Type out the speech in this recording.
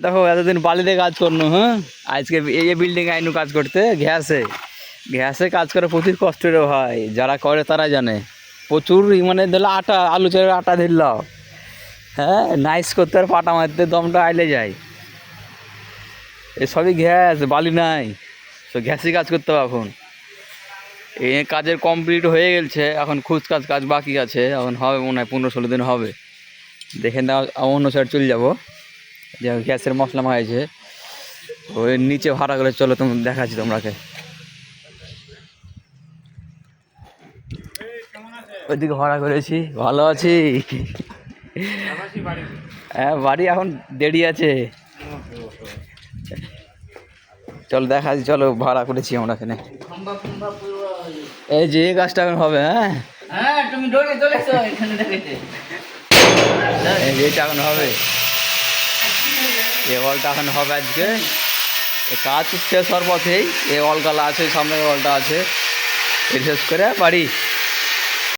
দেখো এতদিন বালিতে কাজ করনু, হ্যাঁ আজকে এই বিল্ডিং আইনু কাজ করতে ঘ্যাসে ঘ্যাসে কাজ করে প্রচুর কষ্টের হয়, যারা করে তারা জানে। প্রচুর মানে ধরো আটা আলু চালের আটা ধরল, হ্যাঁ নাইস করতে আর পাটা মারতে দমটা আইলে যায়। এসবই গ্যাস, বালি নাই, তো গ্যাসই কাজ করতে হবে এখন। এই কাজের কমপ্লিট হয়ে গেছে, এখন খুচকাজ কাজ বাকি আছে, এখন হবে মনে হয় 15-16 দিন হবে। দেখে না অন্য সাইড চলে যাবো, যে গ্যাসের মশলা মাখাইছে ওই নিচে ভাড়া করে। চলো তুমি দেখাচ্ছি তোমরাকে, ওইদিকে ভাড়া করেছি। ভালো আছি, হ্যাঁ বাড়ি এখন দেরি আছে। চলো দেখাচ্ছি, চলো ভাড়া করেছি আমরা এখানে। এই যে এই গাছটা এখন হবে, হ্যাঁ এই যে এটা এখন হবে, এ ওয়ালটা এখন হবে আজকে। কাজ শেষ হওয়ার পথেই, এ ওয়ালগালা আছে, সামনের ওয়ালটা আছে, এ শেষ করে বাড়ি।